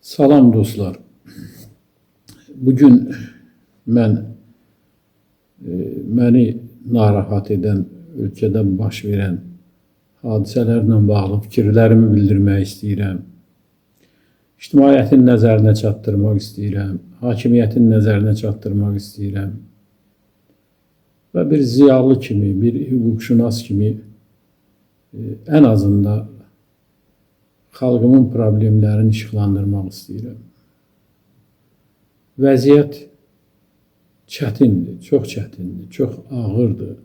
Salam dostlar. Bugün mən məni narahat edən, ölkədə baş verən hadisələrlə bağlı fikirlərimi bildirmək istəyirəm. İctimaiyyətin nəzərinə çatdırmaq istəyirəm. Hakimiyyətin nəzərinə çatdırmaq istəyirəm. Və bir ziyalı kimi, bir hüquqşünas kimi ən azından xalqımın problemlərini işıqlandırmaq istəyirəm. Vəziyyət çətindir, çox çətindir, çox ağırdır.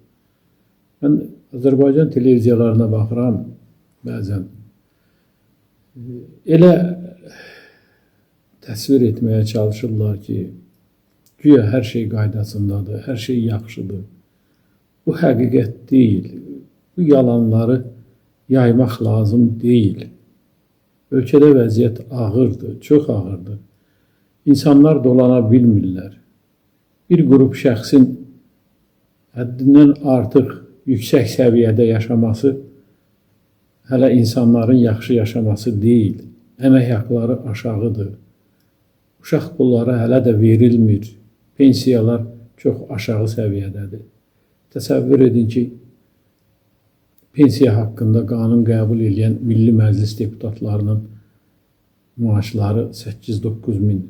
Mən Azərbaycan televiziyalarına baxıram bəzən. Elə təsvir etməyə çalışırlar ki, güya hər şey qaydasındadır, hər şey yaxşıdır. Bu həqiqət deyil. Bu yalanları yaymaq lazım deyil. Ölkədə vəziyyət ağırdır, çox ağırdır. İnsanlar dolana bilmirlər. Bir qrup şəxsin həddindən artıq yüksək səviyyədə yaşaması hələ insanların yaxşı yaşaması deyil. Əmək haqqları aşağıdır. Uşaq pulları hələ də verilmir. Pensiyalar çox aşağı səviyyədədir. Təsəvvür edin ki, pensiya haqqında qanun qəbul edən Milli Məclis deputatlarının maaşları 8-9 min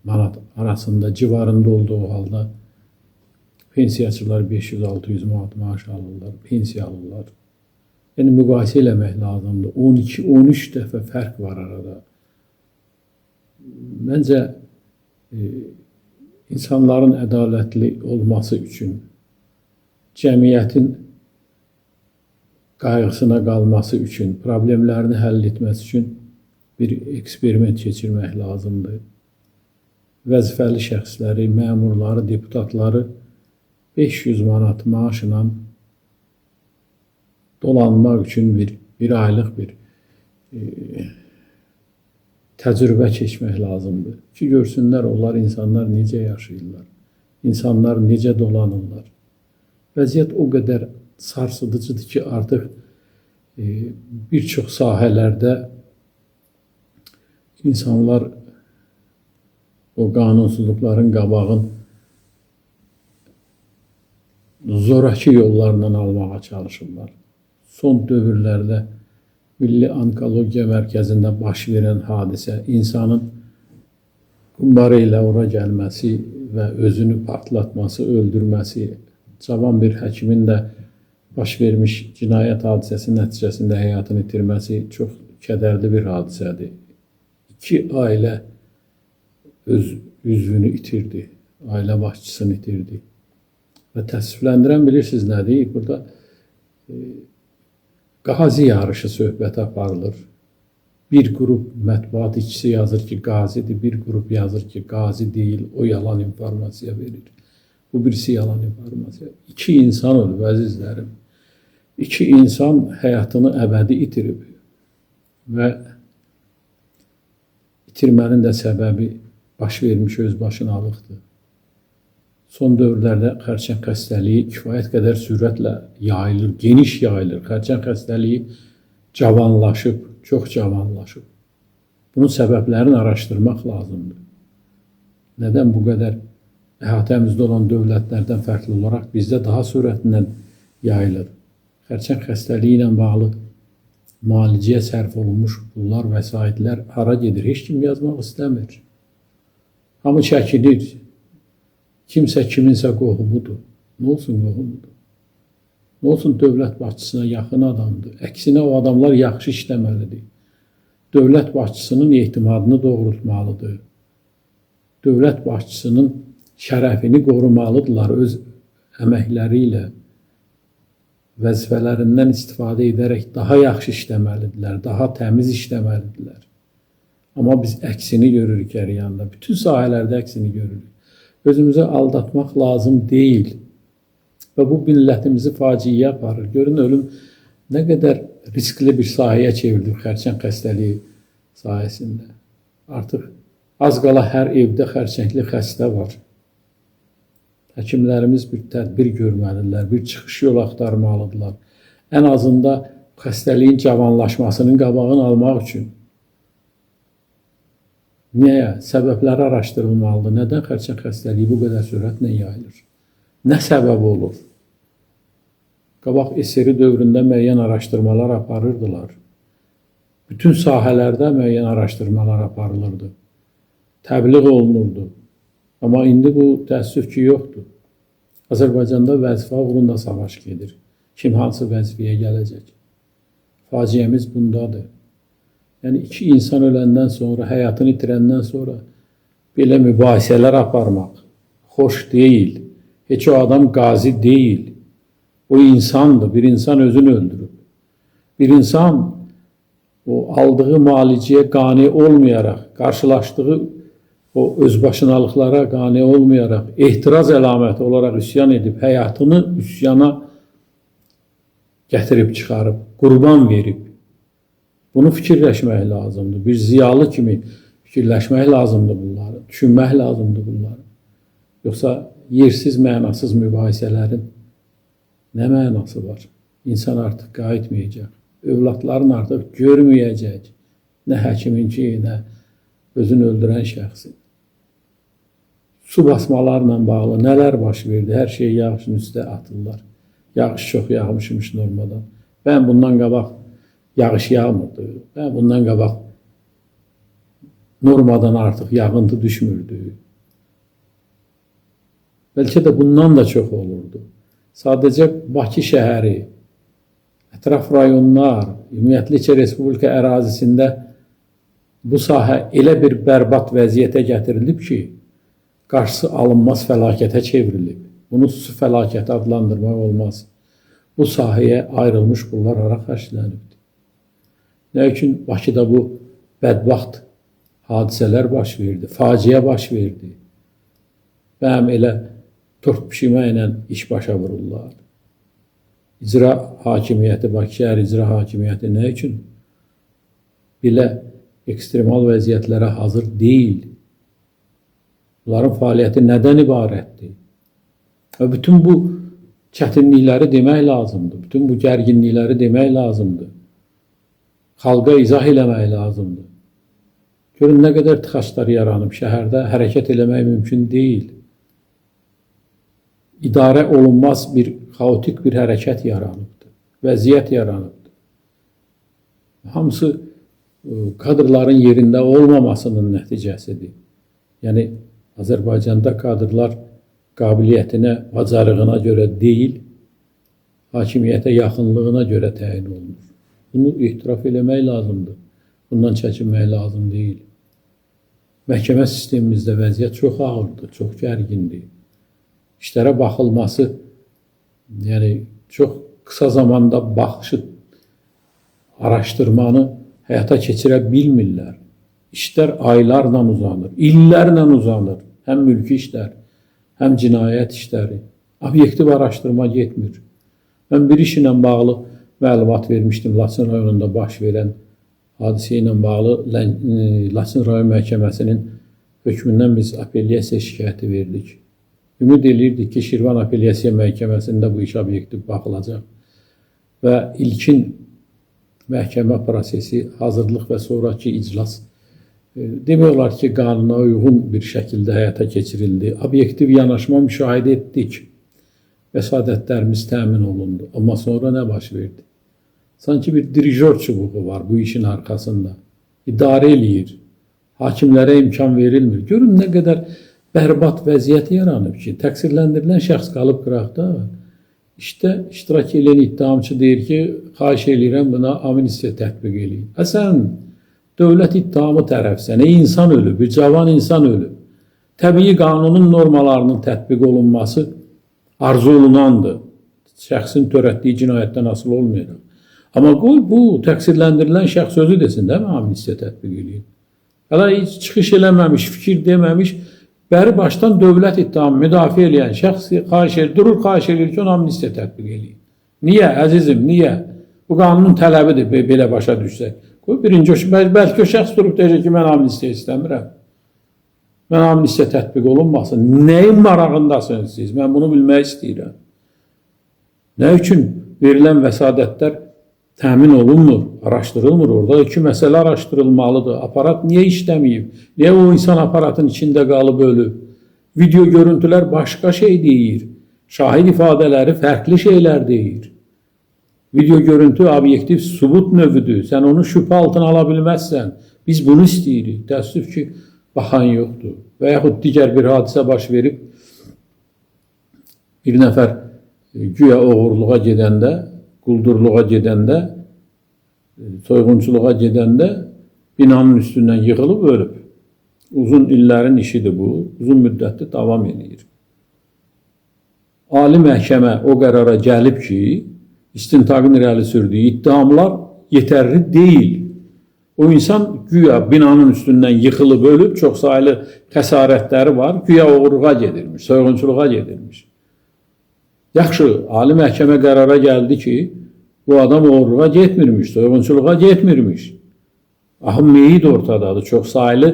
manat arasında civarında olduğu halda pensiyaçılar 500-600 manat maaş alırlar, pensiya alırlar. Yəni müqayisə eləmək lazımdır. 12-13 dəfə fərq var arada. Məncə insanların ədalətli olması üçün, cəmiyyətin qayğısına qalması üçün, problemlərini həll etməsi üçün bir eksperiment keçirmək lazımdır. Vəzifəli şəxsləri, məmurları, deputatları 500 manat maaşla dolanmaq üçün bir aylıq bir təcrübə keçmək lazımdır. Ki, görsünlər onlar insanlar necə yaşayırlar, insanlar necə dolanırlar. Vəziyyət o qədər sarsıdıcıdır ki, artıq bir çox sahələrdə insanlar o qanunsuzluqların qabağın zoraki yollarla almağa çalışırlar. Son dövrlərdə Milli Onkologiya Mərkəzində baş verən hadisə, insanın qumbarı ilə ora gəlməsi və özünü partlatması, öldürməsi, cavan bir həkimin də baş vermiş cinayət hadisəsi nəticəsində həyatını itirməsi çox kədərli bir hadisədir. 2 ailə öz üzvünü itirdi, ailə başçısını itirdi. Və təəssüfləndirən bilirsiniz nədir? Burada qazi yarışı söhbəti aparılır. Bir qrup mətbuat işçisi yazır ki, qazidir, bir qrup yazır ki, qazi deyil, o yalan informasiya verir. Bu birisi yalan informasiya. 2 insan olub, əzizlərim. 2 insan həyatını əbədi itirib və itirmənin də səbəbi baş vermiş özbaşınalıqdır. Son dövrlərdə xərçəng xəstəliyi kifayət qədər sürətlə yayılır, geniş yayılır. Xərçəng xəstəliyi cavanlaşıb, çox cavanlaşıb. Bunun səbəblərini araşdırmaq lazımdır. Nədən bu qədər əhatəmizdə olan dövlətlərdən fərqli olaraq bizdə daha sürətlə yayılır? Xərçəng xəstəliyi ilə bağlı müalicəyə sərf olunmuş pullar, vəsaitlər hara gedir? Heç kim yazmaq istəmir. Hamı çəkilir. Kimsə kiminsə qohumudur. Nə olsun qohumudur? Nə olsun dövlət başçısına yaxın adamdır? Əksinə o adamlar yaxşı işləməlidir. Dövlət başçısının etimadını doğrultmalıdır. Dövlət başçısının şərəfini qorumalıdırlar öz əməkləri ilə. Vəzifələrindən istifadə edərək daha yaxşı işləməlidirlər, daha təmiz işləməlidirlər. Amma biz əksini görürük hər yanda. Bütün sahələrdə əksini görürük. Özümüzü aldatmaq lazım deyil. Və bu millətimizi faciəyə aparır. Görün, ölüm nə qədər riskli bir sahəyə çevrilib xərçəng xəstəliyi sayəsində. Artıq az qala hər evdə xərçəngli xəstə var. Həkimlərimiz bir tədbir görməlidirlər, bir çıxış yolu axtarmalıdırlar. Ən azında xəstəliyin cavanlaşmasının qabağını almaq üçün. Niyə? Səbəbləri araşdırılmalıdır. Nədən xərçəng xəstəliyi bu qədər sürətlə yayılır? Nə səbəb olur? Qabaq SSRİ dövründə müəyyən araşdırmalar aparırdılar. Bütün sahələrdə müəyyən araşdırmalar aparılırdı. Təbliğ olunurdu. Amma indi bu təəssüf ki, yoxdur. Azərbaycanda vəzifə uğrunda savaş gedir. Kim hansı vəzifəyə gələcək? Faciəmiz bundadır. Yəni, iki insan öləndən sonra, həyatını itirəndən sonra belə mübahisələr aparmaq xoş deyil. Heç o adam qazi deyil. O insandır. Bir insan özünü öldürüb. Bir insan o aldığı müalicəyə qane olmayaraq, qarşılaşdığı o özbaşınalıqlara qane olmayaraq, ehtiraz əlaməti olaraq üsyan edib, həyatını üsyana gətirib çıxarıb, qurban verib. Bunu fikirləşmək lazımdır. Bir ziyalı kimi fikirləşmək lazımdır bunları, düşünmək lazımdır bunları. Yoxsa yersiz, mənasız mübahisələrin nə mənası var? İnsan artıq qayıtmayacaq. Övladların artıq görməyəcək. Nə həkiminki, nə özünü öldürən şəxsin. Su basmalarla bağlı nələr baş verdi? Hər şey yağışın üstə atırlar. Yağış çox yağmışmış normadan. Ben bundan qabaq yağış yağmırdı. Ben bundan qabaq normadan artıq yağıntı düşmürdü. Bəlkə də bundan da çox olurdu. Sadəcə Bakı şəhəri, ətraf rayonlar, ümumiyyətlə Respublika ərazisində bu sahə elə bir bərbad vəziyyətə gətirilib ki, qarşısı alınmaz fəlakətə çevrilib. Bunu su fəlakəti adlandırmaq olmaz. Bu sahəyə ayrılmış pullar hara xərclənibdir. Nə üçün Bakıda bu bədbaxt hadisələr baş verdi, faciə baş verdi. Bəyəm elə tort pişimə ilə iş başa vururlar. İcra hakimiyyəti, Bakı şəhər icra hakimiyyəti nə üçün belə ekstremal vəziyyətlərə hazır deyil? Bunların fəaliyyəti nədən ibarətdir? Və bütün bu çətinlikləri demək lazımdır. Bütün bu gərginlikləri demək lazımdır. Xalqa izah eləmək lazımdır. Görün, nə qədər tıxaclar yaranıb şəhərdə hərəkət eləmək mümkün deyil. İdarə olunmaz bir xaotik bir hərəkət yaranıbdır. Vəziyyət yaranıbdır. Hamısı kadrların yerində olmamasının nəticəsidir. Yəni, Azərbaycanda kadrlar qabiliyyətinə, bacarığına görə deyil, hakimiyyətə yaxınlığına görə təyin olunur. Bunu etiraf eləmək lazımdır. Bundan çəkinmək lazım deyil. Məhkəmə sistemimizdə vəziyyət çox ağırdır, çox gərgindir. İşlərə baxılması, yəni çox qısa zamanda baxışı, araşdırmanı həyata keçirə bilmirlər. İşlər aylarla uzanır, illərlə uzanır. Həm mülki işlər, həm cinayət işləri. Obyektiv araşdırma getmir. Mən bir iş ilə bağlı məlumat vermişdim. Laçın rayonunda baş verən hadisə ilə bağlı Laçın rayon məhkəməsinin hökmündən biz apellyasiya şikayəti verdik. Ümid edirdik ki, Şirvan apellyasiya məhkəməsində bu iş obyektiv baxılacaq və ilkin məhkəmə prosesi, hazırlıq və sonraki iclas demək olar ki, qanuna uyğun bir şəkildə həyata keçirildi. Obyektiv yanaşma müşahidə etdik. Vəsadətlərimiz təmin olundu. Amma sonra nə baş verdi? Sanki bir dirijor çubuğu var bu işin arkasında. İdarə eləyir. Hakimlərə imkan verilmir. Görün, nə qədər bərbad vəziyyət yaranıb ki, təqsirləndirilən şəxs qalıb qıraqda. İşte iştirak edən iddiamçı deyir ki, xahiş edirəm buna amnistiya tətbiq eləyin. Sən dövlət ittihamı tərəfsən, insan ölüb, bir cavan insan ölüb. Təbii qanunun normalarının tətbiq olunması arzu olunandır. Şəxsin törətdiyi cinayətdən asılı olmayacaq. Amma qoy bu təqsirləndirilən şəxs sözü desin, değil mi? Amnistiya tətbiq eləyin. Hələ heç çıxış eləməmiş, fikir deməmiş, bəri başdan dövlət ittihamı müdafiə edən şəxs xahiş edir ki, ona amnistiya tətbiq eləyin. Niyə, əzizim, niyə? Bu qanunun tələbidir, belə başa düşsək. Birinci, bəlkə o şəxs durub deyəcək ki, mən amnistiya istəmirəm. Mən amnistiya tətbiq olunmasın. Nəyin marağındasınız siz? Mən bunu bilmək istəyirəm. Nə üçün verilən vəsadətlər təmin olunmur, araşdırılmır. Orada iki məsələ araşdırılmalıdır. Aparat niyə işləməyib? Niyə o insan aparatın içində qalıb ölüb? Video görüntülər başqa şey deyir. Şahid ifadələri fərqli şeylər deyir. Video görüntü obyektiv sübut növüdür. Sən onu şübhə altına ala bilməzsən. Biz bunu istəyirik. Təəssüf ki, baxan yoxdur. Və yaxud digər bir hadisə baş verib, bir nəfər güya oğurluğa gedəndə, quldurluğa gedəndə, soyğunçuluğa gedəndə binanın üstündən yıxılıb ölüb. Uzun illərin işidir bu. Uzun müddətli davam edir. Ali məhkəmə o qərara gəlib ki, istintaqın irəli sürdüyü iddiamlar yetərli deyil. O insan güya binanın üstündən yıxılıb ölüb, çoxsaylı xəsarətləri var, güya oğurluğa gedirmiş, soyğunçuluğa gedirmiş. Yaxşı, ali məhkəmə qərara gəldi ki, bu adam oğurluğa getmirmiş, soyğunçuluğa getmirmiş. Ahı meyid ortadadır, çoxsaylı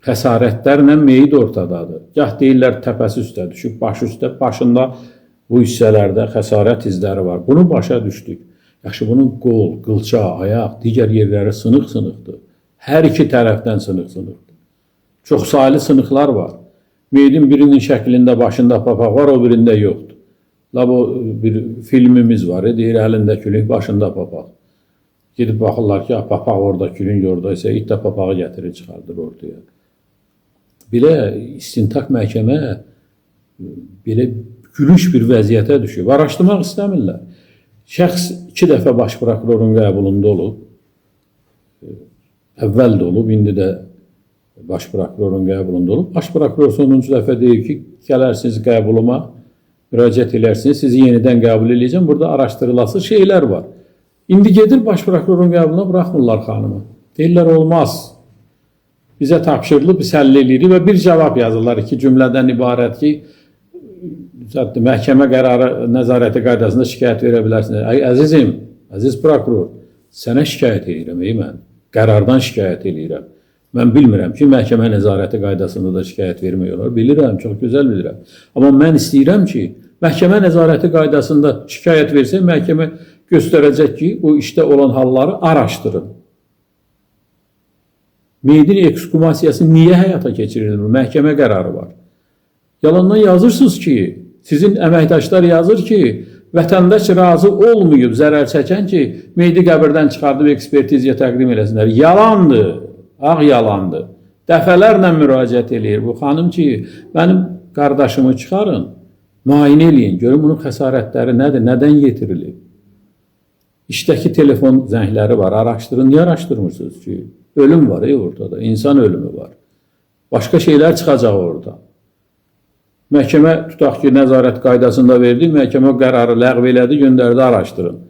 xəsarətlərlə meyid ortadadır. Gah deyirlər təpəsi üstə düşüb, başı üstə, başında bu hissələrdə xəsarət izləri var. Bunu başa düşdük. Yaxşı, bunun qol, qılça, ayaq, digər yerləri sınıq-sınıqdır. Hər iki tərəfdən sınıq-sınıqdır. Çoxsaylı sınıqlar var. Meydin birinin şəklində başında papaq var, o birində yoxdur. Labo bir filmimiz var, deyir əlində külünk, başında papaq. Gedib baxırlar ki, papaq orada, külünk orada isə it də papağı gətirir, çıxardır ortaya. Belə istintaq məhkəmə belə gülünç bir vəziyyətə düşüb. Araşdırmaq istəmirlər. Şəxs 2 dəfə baş prokurorun qəbulunda olub. Əvvəl də olub, indi də baş prokurorun qəbulunda olub. Baş prokuror sonuncu dəfə deyib ki, gələrsiniz qəbuluma, müraciət edərsiniz, sizi yenidən qəbul edəcəm. Burada araşdırılası şeylər var. İndi gedir baş prokurorun qəbuluna, buraxmırlar xanımı. Deyirlər, olmaz. Bizə tapşırılıb, biz həll edirik və bir cavab yazırlar. 2 cümlədən ibarət ki, məhkəmə qərarı nəzarəti qaydasında şikayət verə bilərsiniz. Ay əzizim, əziz prokuror, sənə şikayət edirəm, mən qərardan şikayət edirəm. Mən bilmirəm ki, məhkəmə nəzarəti qaydasında da şikayət vermək olar. Bilirəm, çox gözəl bilirəm. Amma mən istəyirəm ki, məhkəmə nəzarəti qaydasında şikayət versə, məhkəmə göstərəcək ki, o işdə olan halları araşdırın. Meydin ekskumasiyası niyə həyata keçirilir? Məhkəmə qərarı var. Yalandan yazırsınız ki, sizin əməkdaşlar yazır ki, vətəndaş razı olmayıb zərər çəkən ki, meydi qəbirdən çıxardıb ekspertizaya təqdim eləsinlər. Yalandır, ağ yalandır. Dəfələrlə müraciət eləyir bu xanım ki, mənim qardaşımı çıxarın, müayinə eləyin, görün bunun xəsarətləri nədir, nədən yetirilib? İşdəki telefon zəngləri var, araşdırın, niyə araşdırmırsınız ki? Ölüm var ortada, insan ölümü var. Başqa şeylər çıxacaq orada. Məhkəmə tutaq ki, nəzarət qaydasında verdi, məhkəmə qərarı ləğv elədi, göndərdi, araşdırın.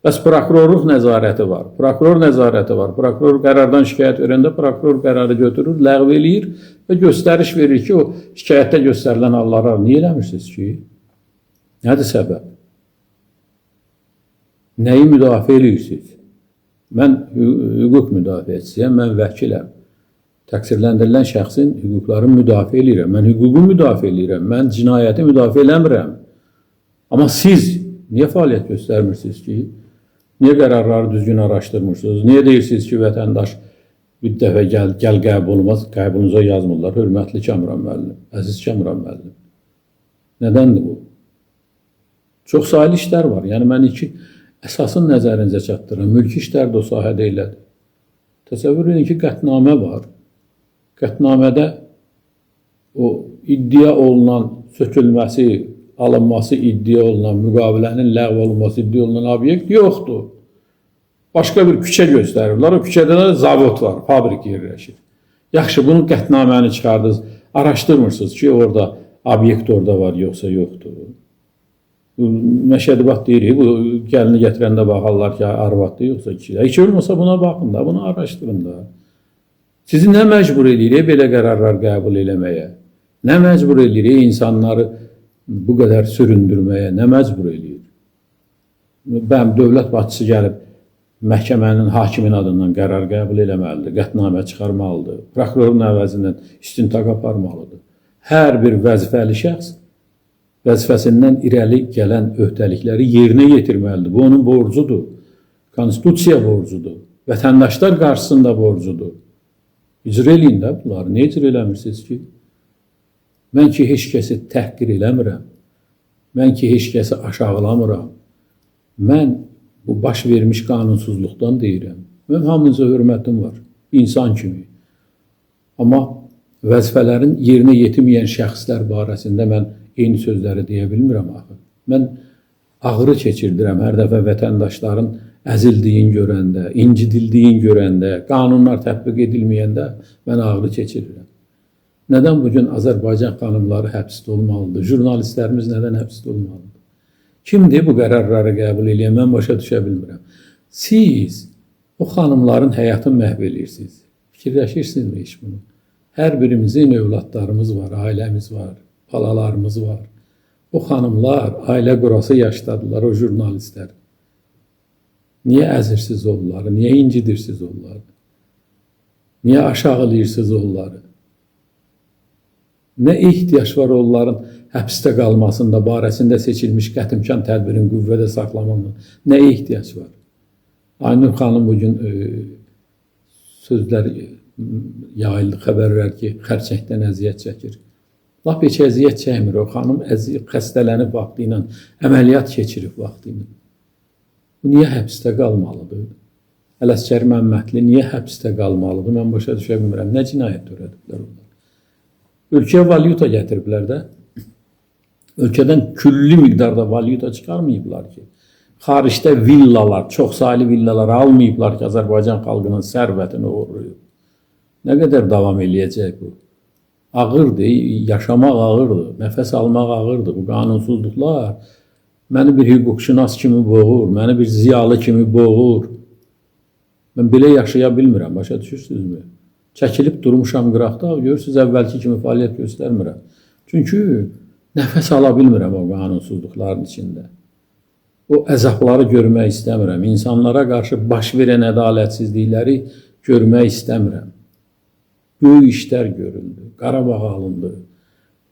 Bəs prokurorluq nəzarəti var, prokuror nəzarəti var. Prokuror qərardan şikayət verəndə prokuror qərarı götürür, ləğv eləyir və göstəriş verir ki, o şikayətdə göstərilən hallara niyə eləmirsiniz ki? Nədir səbəb? Nəyi müdafiə edirsiniz? Mən hüquq müdafiəçisiyəm, mən vəkiləm. Təqsirləndirilən şəxsin hüquqlarını müdafiə edirəm. Mən hüququ müdafiə edirəm. Mən cinayəti müdafiə eləmirəm. Amma siz niyə fəaliyyət göstərmirsiniz ki? Niyə qərarları düzgün araşdırmırsınız? Niyə deyirsiniz ki, vətəndaş bir dəfə gəl qəbulunuza yazmırlar. Hörmətli Kamran müəllim, əziz Kamran müəllim. Nədəndir bu? Çox sayılı işlər var. Yəni, mən əsasın nəzərinizə çatdırıram. Mülki işlər də o sahədə elədir. Təsəvvür edin ki, qətnamə var. Qətnamədə o iddia olunan sökülməsi, alınması iddia olunan, müqavilənin ləğv olunması iddia olunan obyekt yoxdur. Başqa bir küçə göstərirlər. O küçədə də zavod var, fabrik yerləşir. Yaxşı, bunu qətnaməni çıxardınız. Araşdırmırsınız ki, orada obyekt orada var, yoxsa yoxdur. Məşədi vaxt deyirik, bu gəlini gətirəndə baxarlar ki, arvaddır, yoxsa kişidir. Heç olmasa buna baxın da, bunu araşdırın da. Sizi nə məcbur edir belə qərarlar qəbul eləməyə? Nə məcbur edir insanları bu qədər süründürməyə? Nə məcbur edir? Dövlət başçısı gəlib məhkəmənin, hakimin adından qərar qəbul eləməlidir, qətnamə çıxarmalıdır, prokurorun əvəzindən istintaq aparmalıdır. Hər bir vəzifəli şəxs vəzifəsindən irəli gələn öhdəlikləri yerinə yetirməlidir. Bu onun borcudur. konstitusiya borcudur. Vətəndaşlar qarşısında borcudur. İcra eləyin də bunları. Niyə icra eləmirsiniz ki? Mən ki, heç kəsi təhqir eləmirəm. Mən ki, heç kəsi aşağılamıram. Mən bu baş vermiş qanunsuzluqdan deyirəm. Mən hamınıza hörmətim var. İnsan kimi. Amma vəzifələrin yerinə yetirməyən şəxslər barəsində mən eyni sözləri deyə bilmirəm axı. Mən ağrı keçirdirəm hər dəfə vətəndaşların əzildiyin görəndə, incidildiyin görəndə, qanunlar tətbiq edilməyəndə mən ağrı keçirirəm. Nədən bugün Azərbaycan xanımları həbsdə olmalıdır? Jurnalistlərimiz nədən həbsdə olmalıdır? Kimdir bu qərarları qəbul edən? Mən başa düşə bilmirəm. Siz o xanımların həyatını məhv edirsiniz. Fikirləşirsinizmi heç bunu? Hər birimizin övladlarımız var, ailəmiz var, balalarımız var. O xanımlar ailə qurası yaşdadılar, o jurnalistlər. Niyə əzirsiniz onları? Niyə incidirsiniz onları? Niyə aşağılayırsınız onları? Nə ehtiyac var onların həbsdə qalmasında, barəsində seçilmiş qətimkan tədbirin qüvvədə saxlamanın? Nə ehtiyac var? Aynur xanım bugün sözlər yayıldı, xəbərlər ki, xərçəngdən əziyyət çəkir. Lap heç əziyyət çəkmir o xanım, xəstələnib vaxtı ilə, əməliyyat keçirib vaxtı ilə. Bu niyə həbsdə qalmalıdır? Ələsgər Məmmədli niyə həbsdə qalmalıdır? Mən başa düşə bilmirəm. Nə cinayət törədiblər onlar? Ölkəyə valyuta gətiriblər də. Ölkədən külli miqdarda valyuta çıxarmayıblar ki. Xaricdə villalar, çox saylı villalar almayıblar ki, Azərbaycan xalqının sərvətini uğurlayıb. Nə qədər davam eləyəcək bu? Ağırdır, yaşamaq ağırdır, nəfəs almaq ağırdır. Bu qanunsuzluqlar məni bir hüquqşünas kimi boğur, məni bir ziyalı kimi boğur. Mən belə yaşaya bilmirəm, başa düşürsünüzmü? Çəkilib durmuşam qıraqda, görürsünüz, əvvəlki kimi fəaliyyət göstərmirəm. Çünki nəfəs ala bilmirəm o qanunsuzluqların içində. O əzabları görmək istəmirəm. İnsanlara qarşı baş verən ədalətsizlikləri görmək istəmirəm. Böyük işlər görüldü, Qarabağ alındı.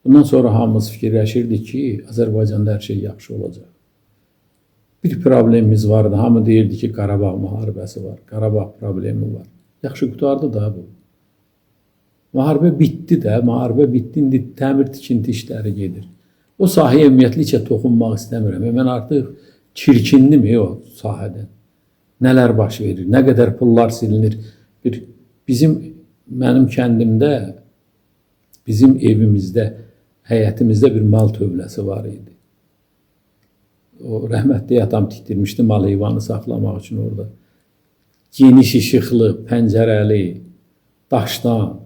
Bundan sonra hamımız fikirləşirdik ki, Azərbaycanda hər şey yaxşı olacaq. Bir problemimiz vardı, hamı deyirdi ki, Qarabağ müharibəsi var, Qarabağ problemi var. Yaxşı qutardı da bu. Müharibə bitdi də, müharibə bitdi, indi təmir tikinti işləri gedir. O sahəyə ümumiyyətlə toxunmaq istəmirəm. Mən artıq çirkindim o sahədən. Nələr baş verir, nə qədər pullar silinir. Mənim kəndimdə, bizim evimizdə, həyətimizdə bir mal tövləsi var idi. O rəhmətli atam tikdirmişdi mal heyvanı saxlamaq üçün orada. Geniş işıqlı, pəncərəli, daşdan.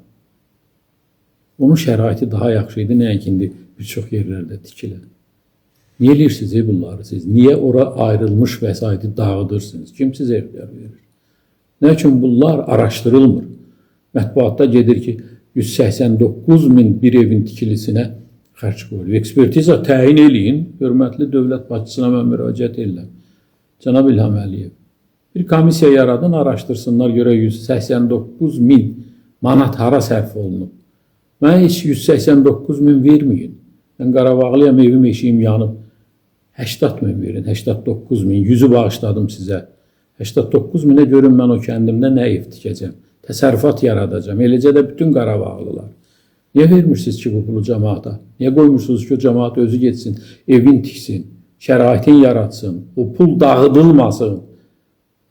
Onun şəraiti daha yaxşı idi, nəinki indi bir çox yerlərdə tikilən. Niyə eləyirsiniz bunları siz? Niyə ora ayrılmış vəsaiti dağıdırsınız? Kim sizə ixtiyar verir? Nə üçün bunlar araşdırılmır? Mətbuatda gedir ki, 189 min bir evin tikilisinə xərc qoyulur. Ekspertiza təyin eləyin, hörmətli dövlət başçısına mən müraciət edirəm. Cənab İlham Əliyev, bir komissiya yaradın, araşdırsınlar, görə 189 min manat hara sərf olunub. Mənə heç 189 min verməyin. Mən Qarabağlıyam, evim eşiyim yanıb. 80 min verin, 89 min, 100'ü bağışladım sizə. 89 minə görün mən o kəndimdə nə ev tikəcəm. Təsərrüfat yaradacam. Eləcə də bütün Qarabağlılar. Niyə vermirsiniz ki bu pulu cəmaata? Niyə qoymursunuz ki o cəmaat özü getsin, evin tiksin, şəraitin yaratsın, o pul dağıdılmasın.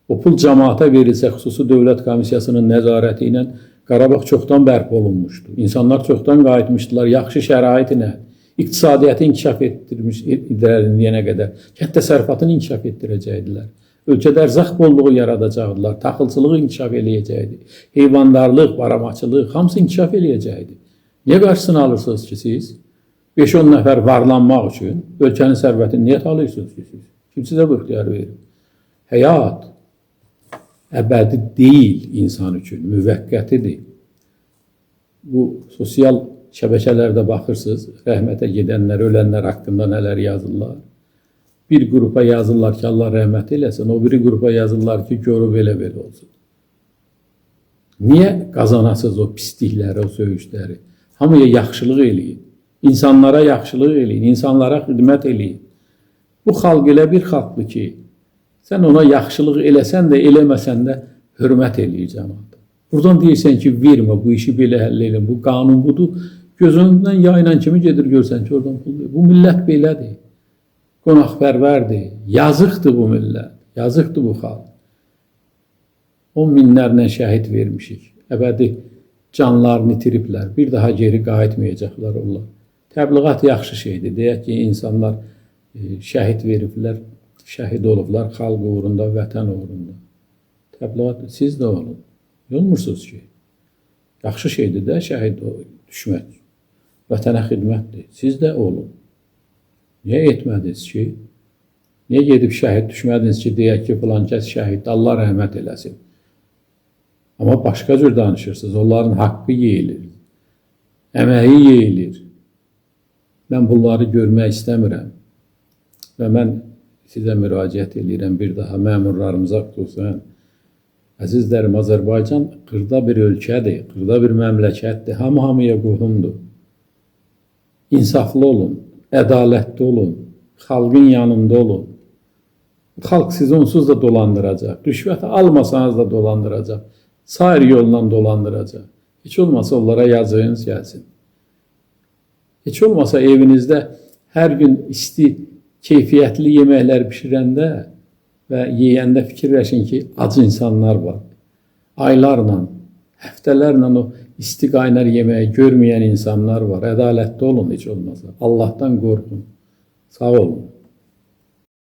O pul cəmaata verilsə, xüsusi dövlət komissiyasının nəzarəti ilə Qarabağ çoxdan bərpa olunmuşdu. İnsanlar çoxdan qayıtmışdılar, yaxşı şərait ilə. İqtisadiyyatı inkişaf etdirmişdilər indiyənə qədər. Kənd təsərrüfatını inkişaf etdirəcəkdilər. Ölkədə ərzaq bolluğu yaradacaqdılar, taxılçılığı inkişaf eləyəcəkdi, heyvandarlıq, baramaçılıq, hamısı inkişaf eləyəcəkdi. Niyə qarşısını alırsınız ki siz? 5-10 nəfər varlanmaq üçün ölkənin sərvətini niyə talıyırsınız ki siz? Kim sizə bu ixtiyarı verir? Həyat əbədi deyil insan üçün, müvəqqətidir. Bu sosial şəbəkələrdə baxırsınız, rəhmətə gedənlər, ölənlər haqqında nələr yazırlar. Bir qrupa yazırlar ki, Allah rəhmət eləsin, o biri qrupa yazırlar ki, görüb elə-belə olsun. Niyə qazanasınız o pislikləri, o söyüşləri? Hamıya yaxşılıq eləyin, insanlara yaxşılıq eləyin, insanlara xidmət eləyin. Bu xalq elə bir xalqdır ki, Sən ona yaxşılıq eləsən də, eləməsən də hörmət eləyir cəmaat. Buradan deyirsən ki, vermə, bu işi belə həll edin, bu qanun budur. Gözündən yayılan kimi gedir görsən ki, oradan pul verir. Bu millət belədir. Qonaqpərvərdir. Yazıqdır bu millət. Yazıqdır bu xalq. 10 minlərlə şəhid vermişik. Əbədi canlarını itiriblər. Bir daha geri qayıtmayacaqlar onlar. Təbliğat yaxşı şeydir. Deyək ki, insanlar şəhid veriblər, şəhid olublar xalq uğrunda, vətən uğrunda. Təbliğat siz də olun. Olmursunuz ki. Yaxşı şeydir də şəhid düşmək. Vətənə xidmətdir. Siz də olun. Niyə etmədiniz ki? Niyə gedib şəhid düşmədiniz ki, deyək ki, filan kəs şəhid, Allah rəhmət eləsin. Amma başqa cür danışırsınız. Onların haqqı yeyilir. Əməyi yeyilir. Mən bunları görmək istəmirəm. Və mən sizə müraciət edirəm bir daha məmurlarımıza xüsusən. Əzizlərim, Azərbaycan xırda bir ölkədir, xırda bir məmləkətdir, hamıya qohumdur. İnsaflı olun, ədalətli olun, xalqın yanında olun. Xalq sizi onsuz da dolandıracaq, rüşvət almasanız da dolandıracaq, sair yolla dolandıracaq. Heç olmasa onlara yazığınız gəlsin. Heç olmasa evinizdə hər gün isti, keyfiyyətli yeməklər pişirəndə və yeyəndə fikirləşin ki, ac insanlar var. Aylarla, həftələrlə o isti qaynar yeməyi görməyən insanlar var. Ədalətli olun heç olmasa. Allahdan qorxun. Sağ olun.